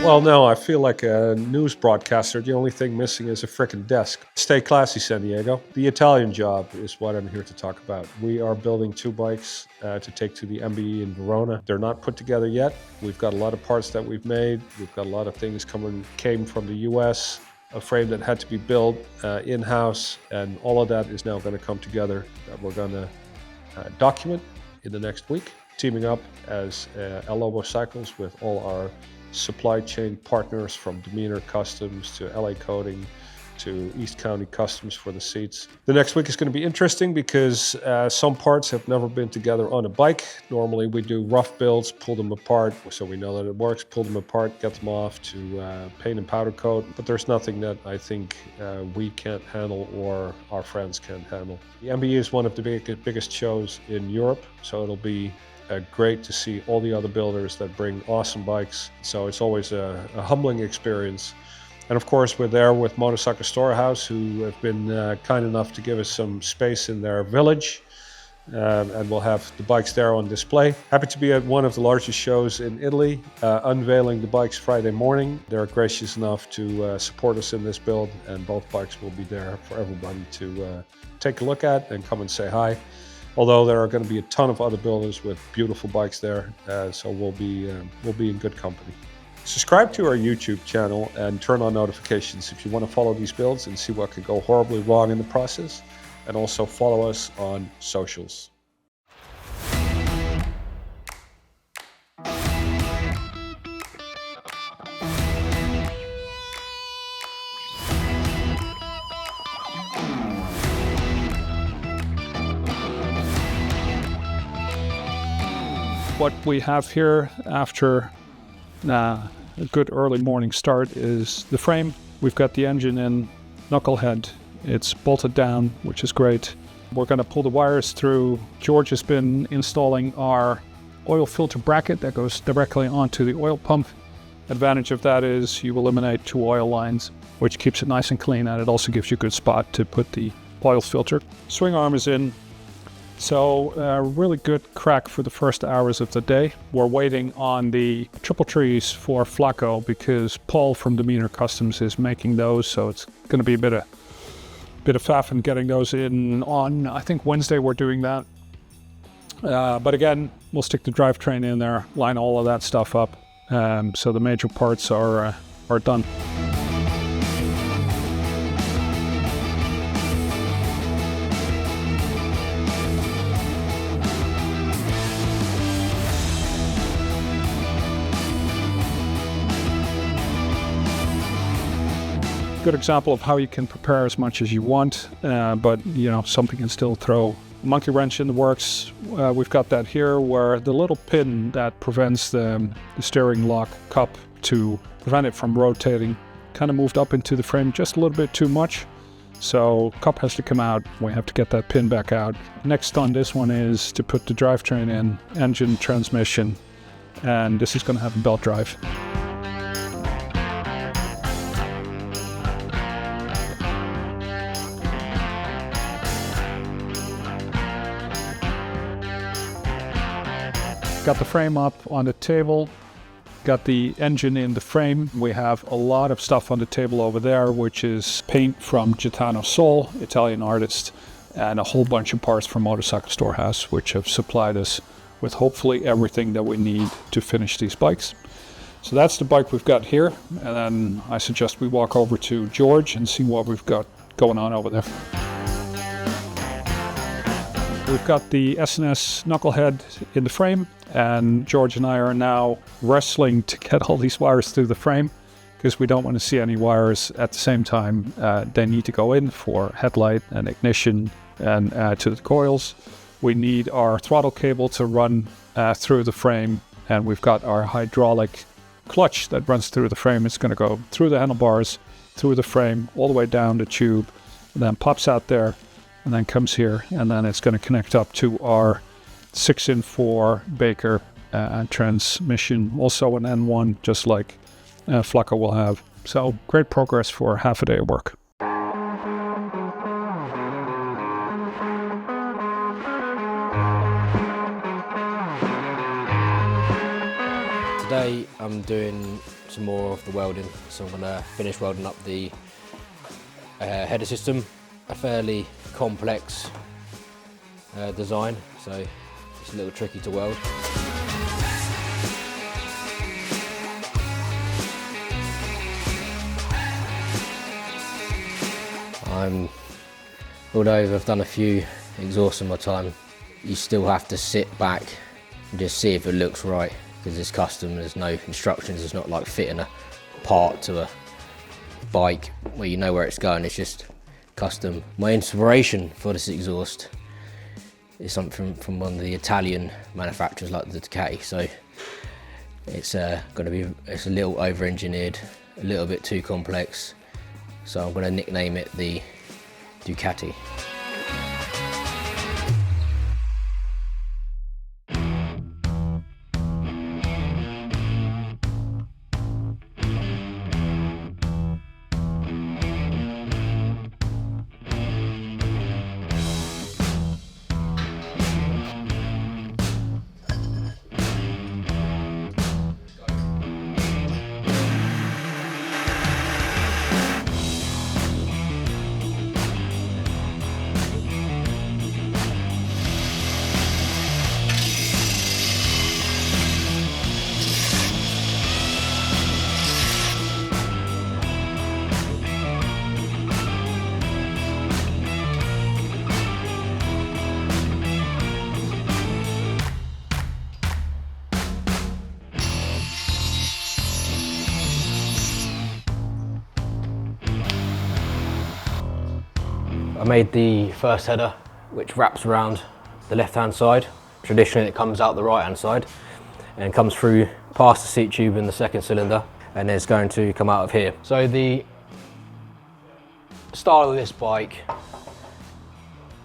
Well, no, I feel like a news broadcaster. The only thing missing is a frickin' desk. Stay classy, San Diego. The Italian job is what I'm here to talk about. We are building 2 bikes to take to the MBE in Verona. They're not put together yet. We've got a lot of parts that we've made. We've got a lot of things came from the US, a frame that had to be built in-house, and all of that is now going to come together that we're going to document in the next week, teaming up as Lobo Cycles with all our supply chain partners from Demeanor Customs to LA Coating to East County Customs for the seats. The next week is going to be interesting because some parts have never been together on a bike. Normally we do rough builds, pull them apart so we know that it works, pull them apart, get them off to paint and powder coat. But there's nothing that I think we can't handle or our friends can't handle. The MBE is one of the biggest shows in Europe, so it'll be great to see all the other builders that bring awesome bikes. So it's always a humbling experience. And of course, we're there with Motorcycle Storehouse, who have been kind enough to give us some space in their village. And we'll have the bikes there on display. Happy to be at one of the largest shows in Italy, unveiling the bikes Friday morning. They're gracious enough to support us in this build, and both bikes will be there for everybody to take a look at and come and say hi. Although there are going to be a ton of other builders with beautiful bikes there, so we'll be in good company. Subscribe to our YouTube channel and turn on notifications if you want to follow these builds and see what could go horribly wrong in the process. And also follow us on socials. What we have here after a good early morning start is the frame. We've got the engine in, knucklehead. It's bolted down, which is great. We're going to pull the wires through. George has been installing our oil filter bracket that goes directly onto the oil pump. Advantage of that is you eliminate 2 oil lines, which keeps it nice and clean, and it also gives you a good spot to put the oil filter. Swing arm is in. So really good crack for the first hours of the day. We're waiting on the triple trees for Flaco because Paul from Demeanor Customs is making those, so it's going to be a bit of faff in getting those in on, I think Wednesday we're doing that. But again, we'll stick the drivetrain in there, line all of that stuff up, so the major parts are done. Good example of how you can prepare as much as you want, but something can still throw a monkey wrench in the works. We've got that here where the little pin that prevents the steering lock cup to prevent it from rotating kind of moved up into the frame just a little bit too much. So cup has to come out. We have to get that pin back out. Next on this one is to put the drivetrain in, engine, transmission, and this is going to have a belt drive. Got the frame up on the table, got the engine in the frame. We have a lot of stuff on the table over there, which is paint from Gaetano Sol, Italian artist, and a whole bunch of parts from Motorcycle Storehouse, which have supplied us with hopefully everything that we need to finish these bikes. So that's the bike we've got here, and then I suggest we walk over to George and see what we've got going on over there. We've got the S&S knucklehead in the frame, and George and I are now wrestling to get all these wires through the frame because we don't want to see any wires at the same time. They need to go in for headlight and ignition and to the coils. We need our throttle cable to run through the frame, and we've got our hydraulic clutch that runs through the frame. It's going to go through the handlebars, through the frame, all the way down the tube, and then pops out there, and then comes here, and then it's going to connect up to our 6-in-4 Baker transmission, also an N1, just like Flaco will have. So great progress for half a day of work. Today I'm doing some more of the welding. So I'm going to finish welding up the header system, a fairly complex design, so it's a little tricky to weld. Although I've done a few exhausts in my time, you still have to sit back and just see if it looks right, because it's custom, there's no instructions, it's not like fitting a part to a bike where you know where it's going, it's just custom. My inspiration for this exhaust is something from one of the Italian manufacturers like the Ducati, so it's it's a little over-engineered, a little bit too complex, so I'm going to nickname it the Ducati. I made the first header, which wraps around the left-hand side. Traditionally it comes out the right-hand side and comes through past the seat tube in the second cylinder, and it's going to come out of here. So the style of this bike,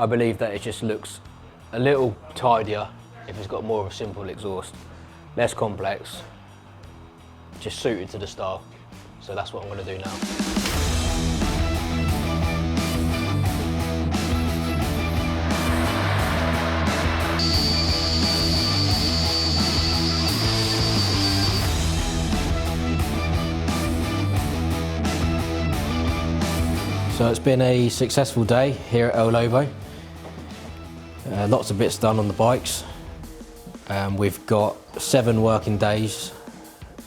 I believe that it just looks a little tidier if it's got more of a simple exhaust, less complex, just suited to the style. So that's what I'm going to do now. So it's been a successful day here at Lobo. Lots of bits done on the bikes. We've got 7 working days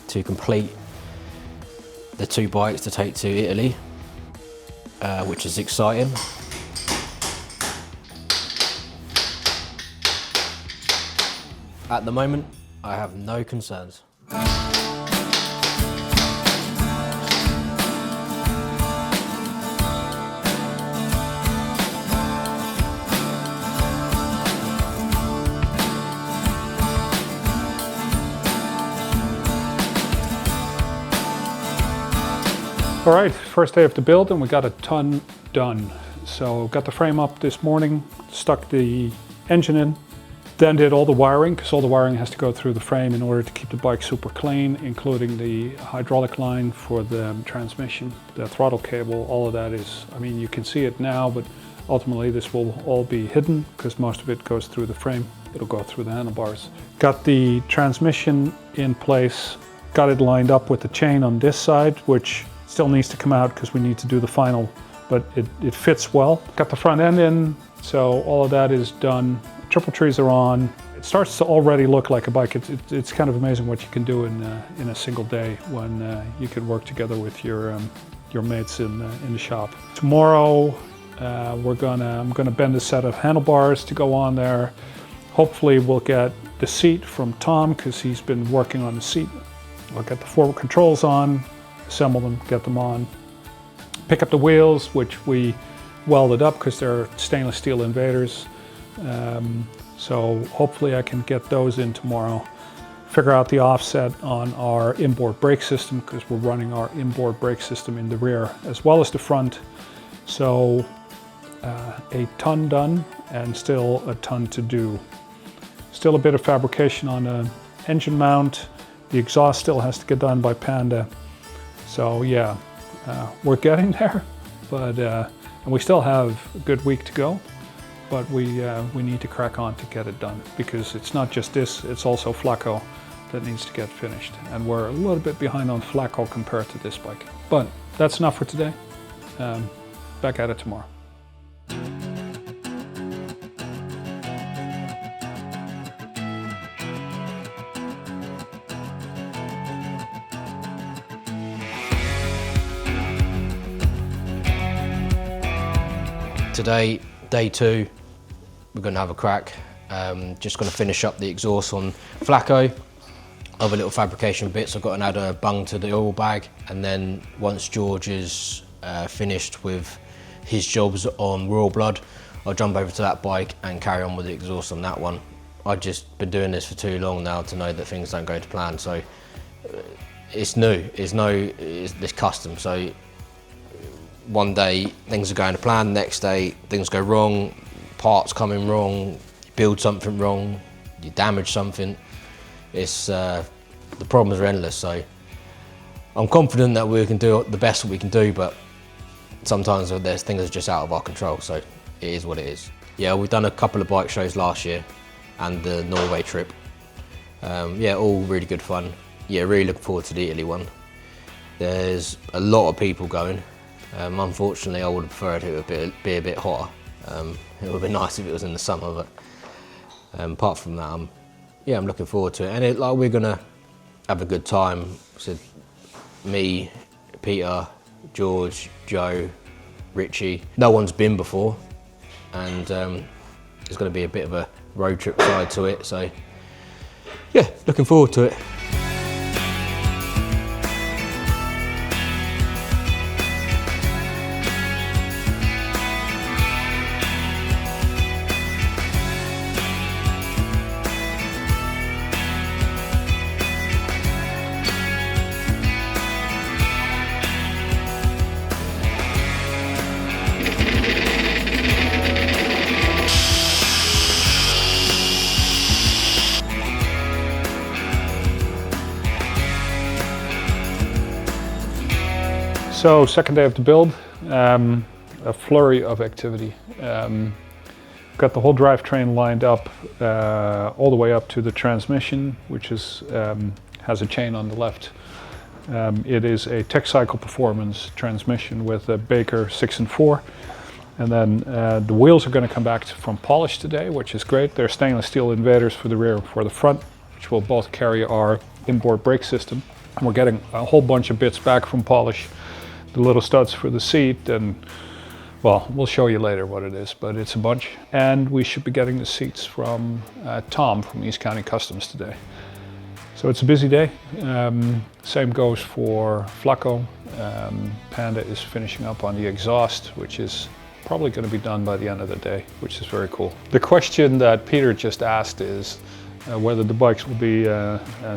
to complete the 2 bikes to take to Italy, which is exciting. At the moment, I have no concerns. All right, first day of the build and we got a ton done. So got the frame up this morning, stuck the engine in, then did all the wiring, because all the wiring has to go through the frame in order to keep the bike super clean, including the hydraulic line for the transmission, the throttle cable, all of that is, I mean, you can see it now, but ultimately this will all be hidden because most of it goes through the frame. It'll go through the handlebars. Got the transmission in place, got it lined up with the chain on this side, which still needs to come out because we need to do the final, but it fits well. Got the front end in, so all of that is done. Triple trees are on. It starts to already look like a bike. It's kind of amazing what you can do in a single day when you can work together with your mates in the shop. Tomorrow I'm gonna bend a set of handlebars to go on there. Hopefully we'll get the seat from Tom because he's been working on the seat. I'll get the forward controls on, assemble them, get them on. Pick up the wheels, which we welded up because they're stainless steel invaders. So hopefully I can get those in tomorrow. Figure out the offset on our inboard brake system because we're running our inboard brake system in the rear as well as the front. So a ton done and still a ton to do. Still a bit of fabrication on an engine mount. The exhaust still has to get done by Panda. So yeah, we're getting there, but and we still have a good week to go. But we need to crack on to get it done because it's not just this, it's also Flaco that needs to get finished. And we're a little bit behind on Flaco compared to this bike. But that's enough for today. Back at it tomorrow. Today, day 2, we're going to have a crack. Just going to finish up the exhaust on Flaco. Other little fabrication bits, I've got to add a bung to the oil bag, and then once George is finished with his jobs on Royal Blood, I'll jump over to that bike and carry on with the exhaust on that one. I've just been doing this for too long now to know that things don't go to plan, so it's new, it's custom, so one day things are going to plan, next day things go wrong, parts coming wrong, you build something wrong, you damage something. It's the problems are endless, so I'm confident that we can do the best that we can do, but sometimes there's things that are just out of our control, so it is what it is. Yeah, we've done a couple of bike shows last year and the Norway trip. Yeah, all really good fun. Yeah, really looking forward to the Italy one. There's a lot of people going. Unfortunately, I would have preferred it to be a bit hotter. It would have been nice if it was in the summer, but apart from that, I'm looking forward to it. And we're gonna have a good time. So me, Peter, George, Joe, Richie. No one's been before, and there's going to be a bit of a road trip side to it. So yeah, looking forward to it. So, second day of the build, a flurry of activity. Got the whole drivetrain lined up all the way up to the transmission, which is has a chain on the left. It is a TechCycle Performance transmission with a Baker 6 and 4. And then the wheels are going to come back from polish today, which is great. They're stainless steel invaders for the rear and for the front, which will both carry our inboard brake system. And we're getting a whole bunch of bits back from polish. The little studs for the seat, and well, we'll show you later what it is, but it's a bunch. And we should be getting the seats from Tom from East County Customs today. So it's a busy day. Same goes for Flaco. Panda is finishing up on the exhaust, which is probably going to be done by the end of the day, which is very cool. The question that Peter just asked is whether the bikes will be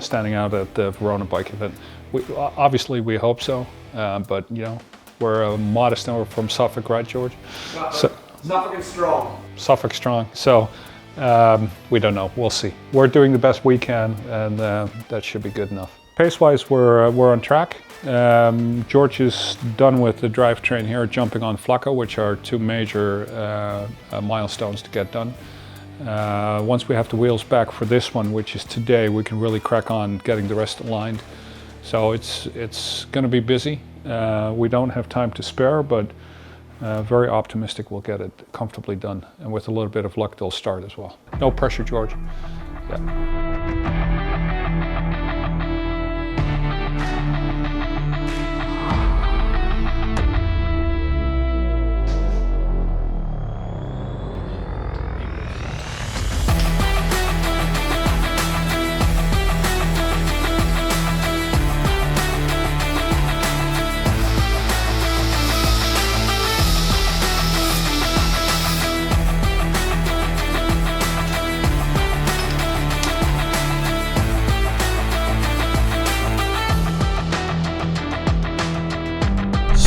standing out at the Verona bike event. Obviously we hope so, but you know, we're modest and we're from Suffolk, right, George? Suffolk and strong. Suffolk strong. So we don't know. We'll see. We're doing the best we can, and that should be good enough. Pace-wise, we're on track. George is done with the drivetrain here, jumping on Flaco, which are two major milestones to get done. Once we have the wheels back for this one, which is today, we can really crack on getting the rest aligned. So it's going to be busy. We don't have time to spare, but very optimistic we'll get it comfortably done. And with a little bit of luck, they'll start as well. No pressure, George. Yeah.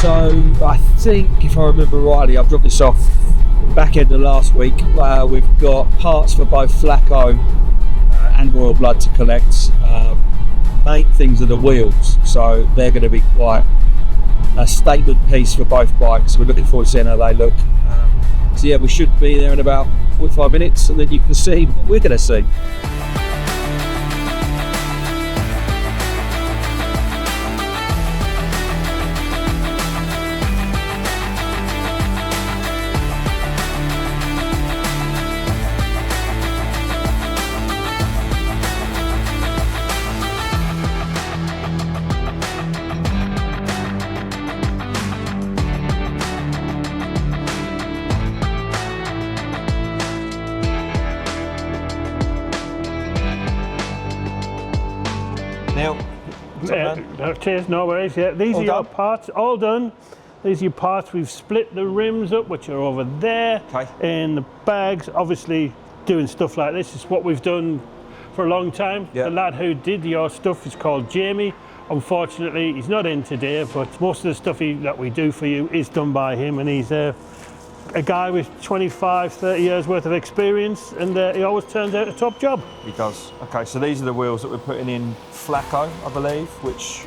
So I think, if I remember rightly, I've dropped this off back end of last week. We've got parts for both Flaco and Royal Blood to collect. Main things are the wheels, so they're going to be quite a statement piece for both bikes. We're looking forward to seeing how they look. So yeah, we should be there in about 45 minutes, and then you can see what we're going to see. Neil. Cheers, no worries. Yeah, these All are your done? parts, all done. These are your parts. We've split the rims up, which are over there in the bags. Obviously, doing stuff like this is what we've done for a long time. Yeah. The lad who did your stuff is called Jamie. Unfortunately, he's not in today, but most of the stuff that we do for you is done by him, and he's a guy with 25, 30 years worth of experience, and he always turns out a top job. He does. Okay, so these are the wheels that we're putting in Flaco, I believe, which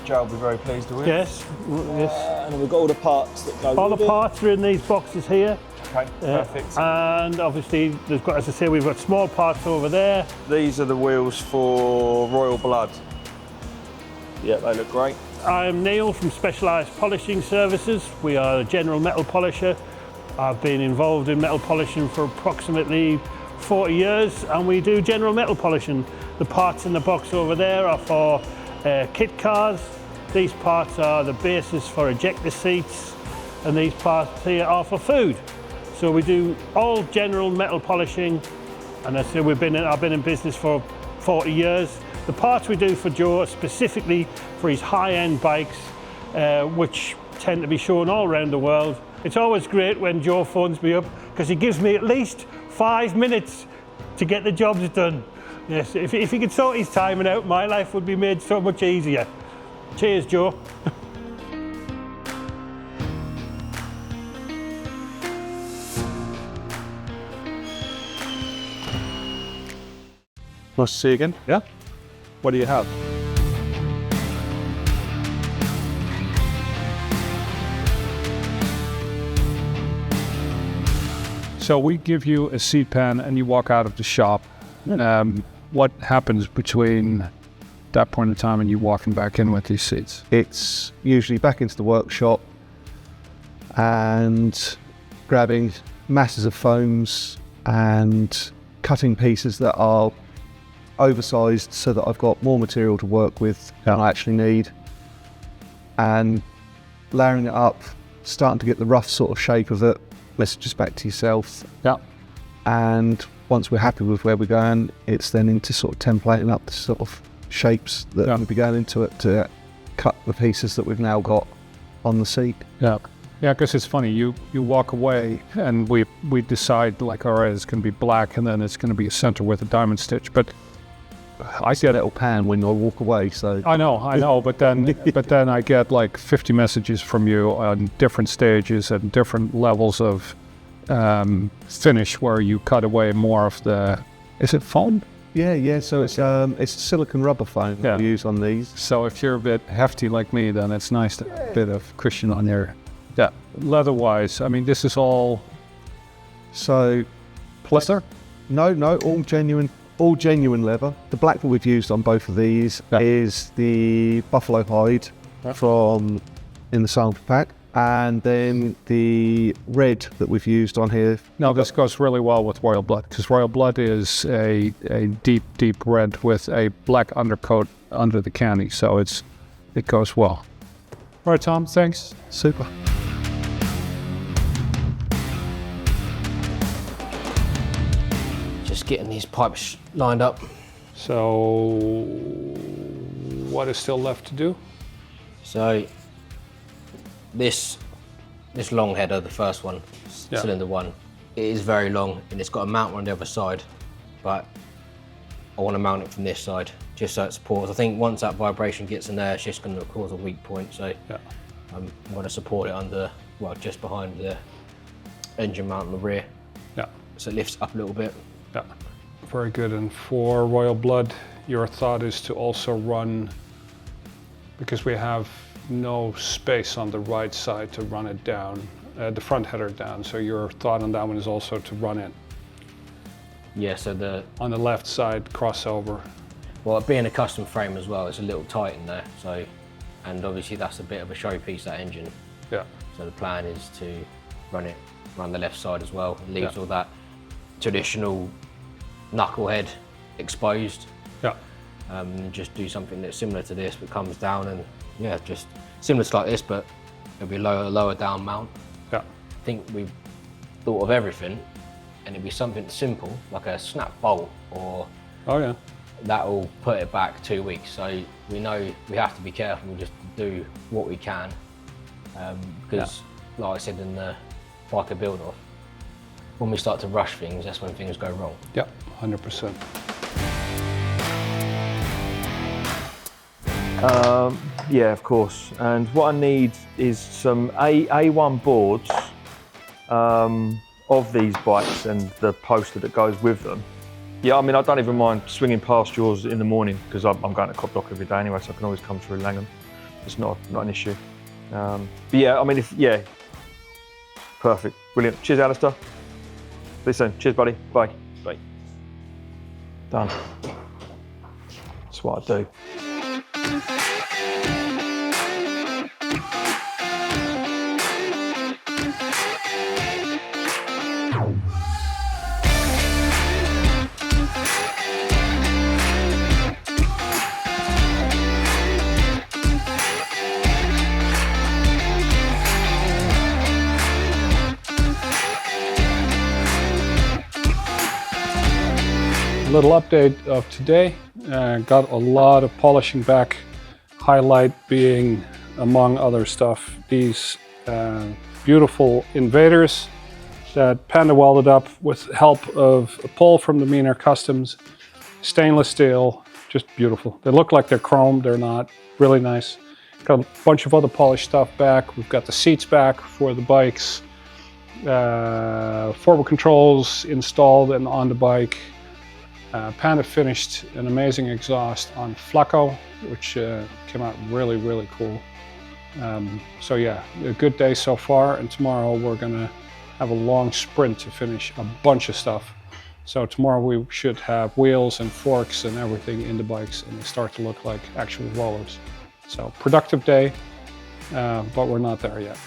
Joe will be very pleased with. Yes, yes. And then we've got all the parts that go All with the it. parts are in these boxes here. Okay, perfect. And obviously, there's got, as I say, we've got small parts over there. These are the wheels for Royal Blood. Yeah, they look great. I'm Neil from Specialised Polishing Services. We are a general metal polisher. I've been involved in metal polishing for approximately 40 years, and we do general metal polishing. The parts in the box over there are for kit cars. These parts are the bases for ejector seats, and these parts here are for food. So we do all general metal polishing, and I say I've been in business for 40 years. The parts we do for Joe are specifically for his high-end bikes, which tend to be shown all around the world. It's always great when Joe phones me up because he gives me at least 5 minutes to get the jobs done. Yes, if he could sort his timing out, my life would be made so much easier. Cheers, Joe. Nice to see you again. Yeah. What do you have? So we give you a seat pan and you walk out of the shop. What happens between that point in time and you walking back in with these seats? It's usually back into the workshop and grabbing masses of foams and cutting pieces that are oversized so that I've got more material to work with than I actually need, and layering it up, starting to get the rough sort of shape of it. Messages back to yourself. Yeah. And once we're happy with where we're going, it's then into sort of templating up the sort of shapes that will be going into it to cut the pieces that we've now got on the seat. Yeah. Yeah, because it's funny, you walk away and we decide like, all right, it's going to be black and then it's going to be a center with a diamond stitch. But I see a little pan when I walk away, so... I know, but then I get like 50 messages from you on different stages and different levels of finish where you cut away more of the... Is it foam? Yeah, so it's silicone rubber foam that we use on these. So if you're a bit hefty like me, then it's nice to have a bit of cushion on there. Yeah, leather-wise, I mean, this is all... So... Pleather? No, all genuine leather. The black that we've used on both of these is the buffalo hide from in the sample pack, and then the red that we've used on here. Now this goes really well with Royal Blood, because Royal Blood is a deep red with a black undercoat under the candy, so it goes well. All right, Tom, thanks. Super. Just getting these pipes lined up. So what is still left to do? So this long header, the first one, cylinder one, it is very long and it's got a mount on the other side, but I want to mount it from this side just so it supports. I think once that vibration gets in there, it's just going to cause a weak point. So I'm going to support it under, well, just behind the engine mount in the rear. Yeah. So it lifts up a little bit. Yeah, very good. And for Royal Blood, your thought is to also run, because we have no space on the right side to run it down, the front header down. So your thought on that one is also to run it. Yeah, so on the left side crossover. Well, being a custom frame as well, it's a little tight in there. So, and obviously that's a bit of a showpiece, that engine. Yeah. So the plan is to run the left side as well. It leaves all that traditional knucklehead exposed. Yeah. And just do something that's similar to this, but comes down and just similar to like this, but it'll be lower down mount. Yeah. I think we've thought of everything, and it'd be something simple like a snap bolt or that will put it back 2 weeks. So we know we have to be careful just to do what we can. Because like I said in the biker build off, when we start to rush things, that's when things go wrong. Yeah, 100%. Yeah, of course. And what I need is some A1 boards of these bikes and the poster that goes with them. Yeah, I mean, I don't even mind swinging past yours in the morning because I'm going to Cop Dock every day anyway, so I can always come through Langham. It's not an issue. But yeah, I mean, perfect, brilliant. Cheers, Alistair. See you soon. Cheers, buddy. Bye. Bye. Done. That's what I do. Little update of today. Got a lot of polishing back. Highlight being, among other stuff, these beautiful invaders that Panda welded up with help of a pole from the Meaner Customs. Stainless steel, just beautiful. They look like they're chrome, they're not. Really nice. Got a bunch of other polished stuff back. We've got the seats back for the bikes. Forward controls installed and on the bike. Panda finished an amazing exhaust on Flaco, which came out really, really cool. So yeah, a good day so far, and tomorrow we're gonna have a long sprint to finish a bunch of stuff. So tomorrow we should have wheels and forks and everything in the bikes, and they start to look like actual rollers. So productive day, but we're not there yet.